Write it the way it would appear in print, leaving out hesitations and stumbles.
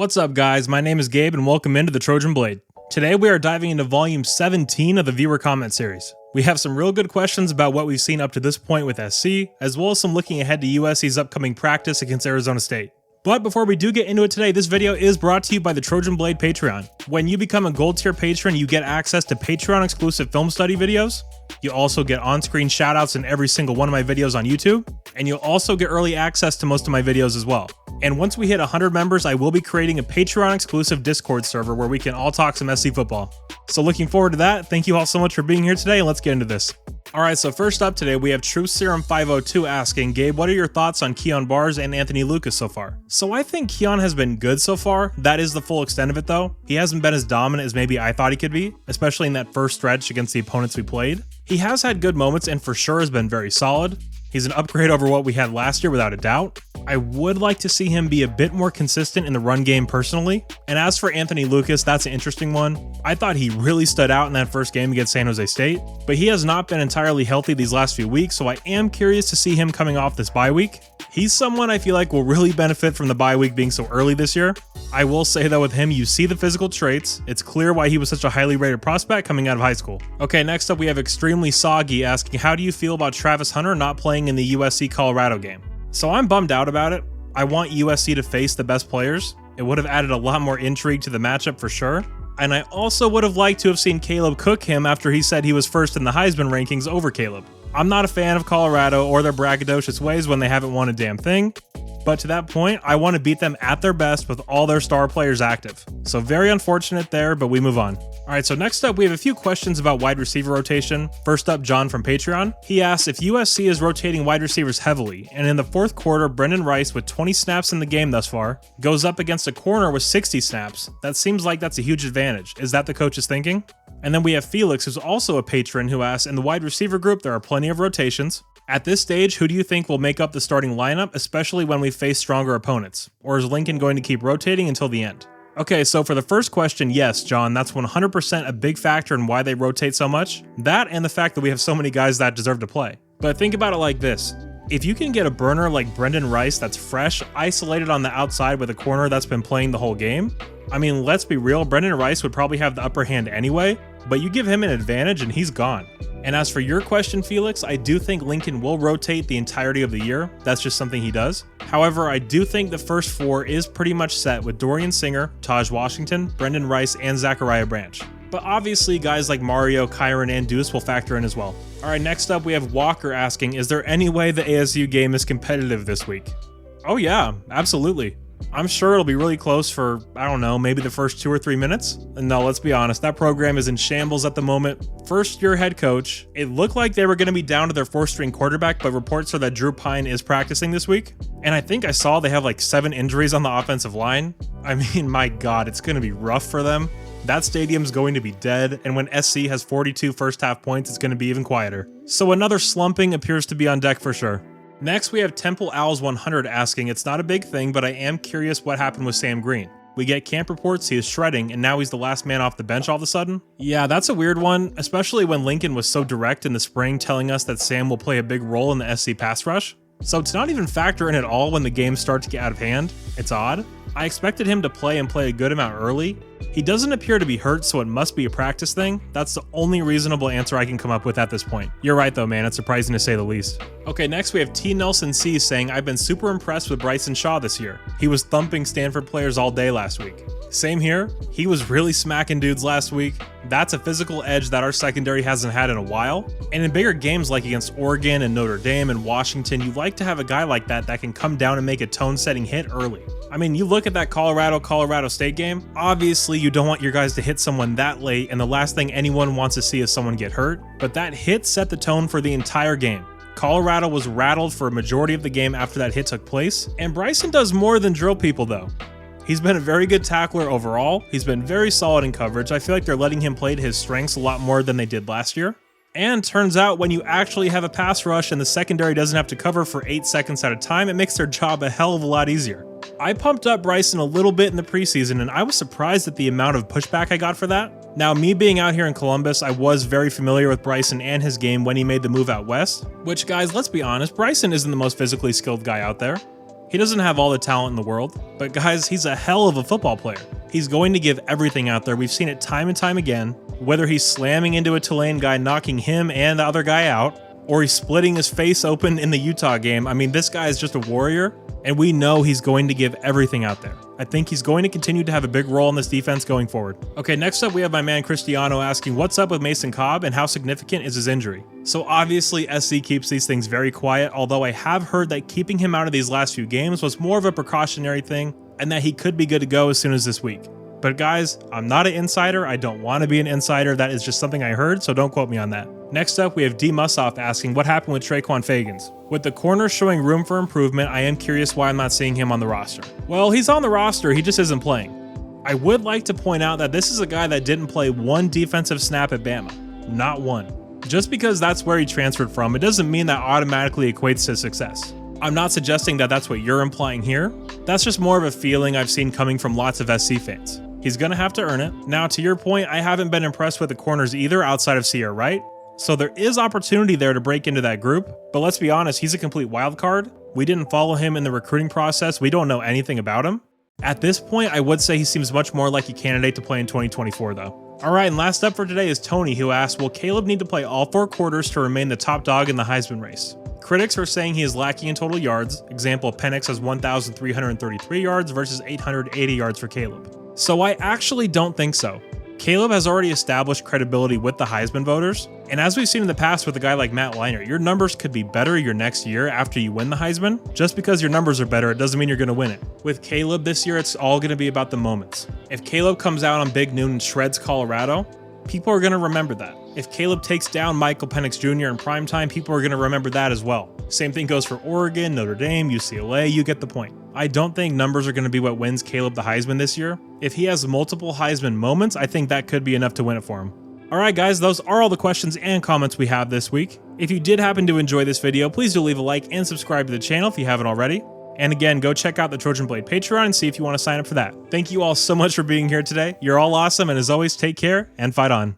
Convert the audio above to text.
What's up guys, my name is Gabe and welcome into the Trojan Blade. Today we are diving into volume 17 of the viewer comment series. We have some real good questions about what we've seen up to this point with SC, as well as some looking ahead to USC's upcoming practice against Arizona State. But before we do get into it today, this video is brought to you by the Trojan Blade Patreon. When you become a gold tier patron, you get access to Patreon exclusive film study videos. You also get on-screen shoutouts in every single one of my videos on YouTube, and you'll also get early access to most of my videos as well. And once we hit 100 members, I will be creating a Patreon exclusive Discord server where we can all talk some SC football. So looking forward to that. Thank you all so much for being here today, and let's get into this. Alright, so first up today we have Truth Serum 502 asking, Gabe, what are your thoughts on Keon Barrs and Anthony Lucas so far? So I think Keon has been good so far. That is the full extent of it though. He hasn't been as dominant as maybe I thought he could be, especially in that first stretch against the opponents we played. He has had good moments and for sure has been very solid. He's an upgrade over what we had last year without a doubt. I would like to see him be a bit more consistent in the run game personally. And as for Anthony Lucas, that's an interesting one. I thought he really stood out in that first game against San Jose State, but he has not been entirely healthy these last few weeks, so I am curious to see him coming off this bye week. He's someone I feel like will really benefit from the bye week being so early this year. I will say though, with him, you see the physical traits. It's clear why he was such a highly rated prospect coming out of high school. Okay, next up we have Extremely Soggy asking, how do you feel about Travis Hunter not playing in the USC Colorado game? So I'm bummed out about it. I want USC to face the best players. It would have added a lot more intrigue to the matchup for sure. And I also would have liked to have seen Caleb cook him after he said he was first in the Heisman rankings over Caleb. I'm not a fan of Colorado or their braggadocious ways when they haven't won a damn thing. But to that point, I want to beat them at their best with all their star players active. So very unfortunate there, but we move on. Alright, so next up we have a few questions about wide receiver rotation. First up, John from Patreon. He asks if USC is rotating wide receivers heavily, and in the fourth quarter, Brendan Rice with 20 snaps in the game thus far, goes up against a corner with 60 snaps. That seems like that's a huge advantage. Is that the coach's thinking? And then we have Felix, who's also a patron, who asks, in the wide receiver group, there are plenty of rotations. At this stage, who do you think will make up the starting lineup, especially when we face stronger opponents? Or is Lincoln going to keep rotating until the end? Okay, so for the first question, yes, John, that's 100% a big factor in why they rotate so much. That and the fact that we have so many guys that deserve to play. But think about it like this. If you can get a burner like Brendan Rice that's fresh, isolated on the outside with a corner that's been playing the whole game, I mean, let's be real, Brendan Rice would probably have the upper hand anyway, but you give him an advantage and he's gone. And as for your question, Felix, I do think Lincoln will rotate the entirety of the year. That's just something he does. However, I do think the first four is pretty much set with Dorian Singer, Taj Washington, Brendan Rice, and Zachariah Branch. But obviously, guys like Mario, Kyron, and Deuce will factor in as well. Alright, next up we have Walker asking, is there any way the ASU game is competitive this week? Oh yeah, absolutely. I'm sure it'll be really close for, I don't know, maybe the first 2 or 3 minutes. And no, let's be honest, that program is in shambles at the moment. First year head coach, it looked like they were going to be down to their 4th-string quarterback, but reports are that Drew Pine is practicing this week. And I think I saw they have like 7 injuries on the offensive line. I mean, my God, it's going to be rough for them. That stadium's going to be dead, and when SC has 42 first half points, it's going to be even quieter. So another slumping appears to be on deck for sure. Next, we have Temple Owls 100 asking, it's not a big thing, but I am curious what happened with Sam Green. We get camp reports he is shredding, and now he's the last man off the bench all of a sudden. Yeah, that's a weird one, especially when Lincoln was so direct in the spring telling us that Sam will play a big role in the SC pass rush. So to not even factor in at all when the games start to get out of hand, it's odd. I expected him to play and play a good amount early. He doesn't appear to be hurt, so it must be a practice thing. That's the only reasonable answer I can come up with at this point. You're right though, man, it's surprising to say the least. Okay, next we have T. Nelson C saying, I've been super impressed with Bryson Shaw this year. He was thumping Stanford players all day last week. Same here, he was really smacking dudes last week. That's a physical edge that our secondary hasn't had in a while. And in bigger games like against Oregon and Notre Dame and Washington, you like to have a guy like that that can come down and make a tone-setting hit early. I mean, you look at that Colorado State game, obviously you don't want your guys to hit someone that late, and the last thing anyone wants to see is someone get hurt, but that hit set the tone for the entire game. Colorado was rattled for a majority of the game after that hit took place, and Bryson does more than drill people though. He's been a very good tackler overall, he's been very solid in coverage. I feel like they're letting him play to his strengths a lot more than they did last year. And turns out when you actually have a pass rush and the secondary doesn't have to cover for 8 seconds at a time, it makes their job a hell of a lot easier. I pumped up Bryson a little bit in the preseason, and I was surprised at the amount of pushback I got for that. Now, me being out here in Columbus, I was very familiar with Bryson and his game when he made the move out west, which, guys, let's be honest, Bryson isn't the most physically skilled guy out there. He doesn't have all the talent in the world, but guys, he's a hell of a football player. He's going to give everything out there. We've seen it time and time again, whether he's slamming into a Tulane guy, knocking him and the other guy out, or he's splitting his face open in the Utah game. I mean, this guy is just a warrior, and we know he's going to give everything out there. I think he's going to continue to have a big role in this defense going forward. Okay, next up we have my man Cristiano asking what's up with Mason Cobb and how significant is his injury? So obviously SC keeps these things very quiet, although I have heard that keeping him out of these last few games was more of a precautionary thing and that he could be good to go as soon as this week. But guys, I'm not an insider. I don't want to be an insider. That is just something I heard, so don't quote me on that. Next up, we have D. Mussoff asking what happened with Tre'Quan Fegans. With the corners showing room for improvement, I am curious why I'm not seeing him on the roster. Well, he's on the roster, he just isn't playing. I would like to point out that this is a guy that didn't play one defensive snap at Bama. Not one. Just because that's where he transferred from, it doesn't mean that automatically equates to success. I'm not suggesting that that's what you're implying here. That's just more of a feeling I've seen coming from lots of SC fans. He's gonna have to earn it. Now, to your point, I haven't been impressed with the corners either outside of Sierra Wright. So there is opportunity there to break into that group, but let's be honest, he's a complete wild card. We didn't follow him in the recruiting process. We don't know anything about him. At this point, I would say he seems much more like a candidate to play in 2024 though. All right, and last up for today is Tony, who asked, will Caleb need to play all 4 quarters to remain the top dog in the Heisman race? Critics are saying he is lacking in total yards. Example, Penix has 1,333 yards versus 880 yards for Caleb. So I actually don't think so. Caleb has already established credibility with the Heisman voters, and as we've seen in the past with a guy like Matt Leinart, your numbers could be better your next year after you win the Heisman. Just because your numbers are better, it doesn't mean you're going to win it. With Caleb this year, it's all going to be about the moments. If Caleb comes out on Big Noon and shreds Colorado, people are going to remember that. If Caleb takes down Michael Penix Jr. in primetime, people are going to remember that as well. Same thing goes for Oregon, Notre Dame, UCLA, you get the point. I don't think numbers are going to be what wins Caleb the Heisman this year. If he has multiple Heisman moments, I think that could be enough to win it for him. Alright guys, those are all the questions and comments we have this week. If you did happen to enjoy this video, please do leave a like and subscribe to the channel if you haven't already. And again, go check out the Trojan Blade Patreon and see if you want to sign up for that. Thank you all so much for being here today. You're all awesome, and as always, take care and fight on.